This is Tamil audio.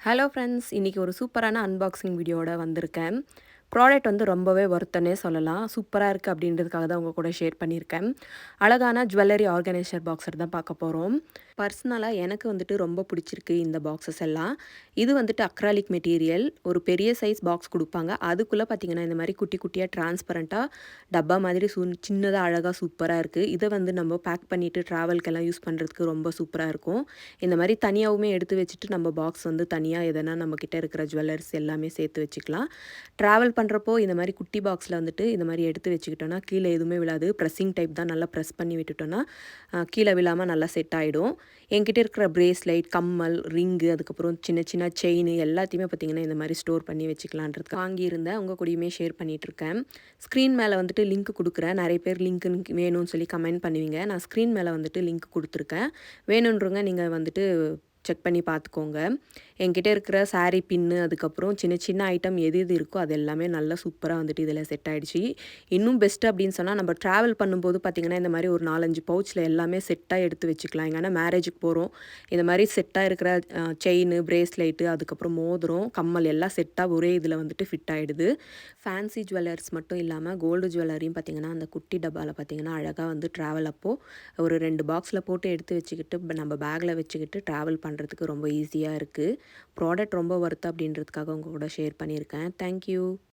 ஹலோ ஃப்ரெண்ட்ஸ், இன்றைக்கி ஒரு சூப்பரான அன்பாக்சிங் வீடியோவோட வந்திருக்கேன். ப்ராடக்ட் வந்து ரொம்பவே ஒர்த்துன்னே சொல்லலாம். சூப்பரா இருக்குது அப்படின்றதுக்காக தான் உங்க கூட ஷேர் பண்ணியிருக்கேன். அழகான ஜுவல்லரி ஆர்கனைசர் பாக்ஸர் தான் பார்க்க போகிறோம். பர்சனலாக எனக்கு வந்துட்டு ரொம்ப பிடிச்சிருக்கு இந்த பாக்ஸஸ் எல்லாம். இது வந்துட்டு அக்ராலிக் மெட்டீரியல். ஒரு பெரிய சைஸ் பாக்ஸ் குடுப்பாங்க. அதுக்குள்ளே பார்த்தீங்கன்னா, இந்த மாதிரி குட்டி குட்டியாக டிரான்ஸ்பரண்ட்டாக டப்பா மாதிரி சின்னதா அழகா சூப்பரா இருக்குது. இதை வந்து நம்ம பேக் பண்ணிட்டு ட்ராவல்க்கெல்லாம் யூஸ் பண்ணுறதுக்கு ரொம்ப சூப்பரா இருக்கும். இந்த மாதிரி தனியாவுமே எடுத்து வச்சுட்டு நம்ம பாக்ஸ் வந்து தனியா எதனா நம்மக்கிட்ட இருக்கிற ஜுவல்லர்ஸ் எல்லாமே சேர்த்து வச்சுக்கலாம். ட்ராவல் பண்ணுறப்போ இந்த மாதிரி குட்டி பாக்ஸில் வந்துட்டு இந்த மாதிரி எடுத்து வச்சுக்கிட்டோன்னா கீழே எதுவுமே விழாது. ப்ரெஸ்ஸிங் டைப் தான். நல்லா ப்ரெஸ் பண்ணி விட்டுட்டோன்னா கீழே விழாமல் நல்லா செட் ஆகிடும். என்கிட்ட இருக்கிற பிரேஸ்லைட், கம்மல், ரிங்கு, அதுக்கப்புறம் சின்ன சின்ன செயின் எல்லாத்தையுமே பார்த்திங்கன்னா இந்த மாதிரி ஸ்டோர் பண்ணி வச்சுக்கலான்றதுக்கு வாங்கியிருந்தேன். உங்கள் கூடயுமே ஷேர் பண்ணிகிட்ருக்கேன். ஸ்க்ரீன் மேலே வந்துட்டு லிங்க் கொடுக்குறேன். நிறைய பேர் லிங்க் வேணும்னு சொல்லி கமெண்ட் பண்ணுவீங்க. நான் ஸ்க்ரீன் மேலே வந்துட்டு லிங்க் கொடுத்துருக்கேன். வேணுன்றவங்க நீங்கள் வந்துட்டு செக் பண்ணி பார்த்துக்கோங்க. என்கிட்ட இருக்கிற சாரீ பின்னு, அதுக்கப்புறம் சின்ன சின்ன ஐட்டம் எது எது இருக்கோ அது எல்லாமே நல்லா சூப்பராக வந்துட்டு இதில் செட் ஆகிடுச்சு. இன்னும் பெஸ்ட்டு அப்படின்னு சொன்னால், நம்ம ட்ராவல் பண்ணும்போது பார்த்திங்கன்னா இந்த மாதிரி ஒரு 4-5 பவுச்சில் எல்லாமே செட்டாக எடுத்து வச்சுக்கலாம். எங்கன்னா மேரேஜுக்கு போகிறோம், இந்த மாதிரி செட்டாக இருக்கிற செயினு, பிரேஸ்லைட்டு, அதுக்கப்புறம் மோதிரம், கம்மல் எல்லாம் செட்டாக ஒரே இதில் வந்துட்டு ஃபிட் ஆகிடுது. ஃபேன்சி ஜுவல்லர்ஸ் மட்டும் இல்லாமல் கோல்டு ஜுவல்லரியும் பார்த்திங்கன்னா அந்த குட்டி டப்பாவில் பார்த்திங்கன்னா அழகாக வந்து ட்ராவல் அப்போது ஒரு 2 பாக்ஸில் போட்டு எடுத்து வச்சுக்கிட்டு நம்ம பேக்கில் வச்சுக்கிட்டு ட்ராவல் பண்ணுறதுக்கு ரொம்ப ஈஸியாக இருக்குது. ப்ராடக்ட் ரொம்ப ஒர்த் அப்படின்றதுக்காக உங்க கூட ஷேர் பண்ணியிருக்கேன். தேங்க்யூ.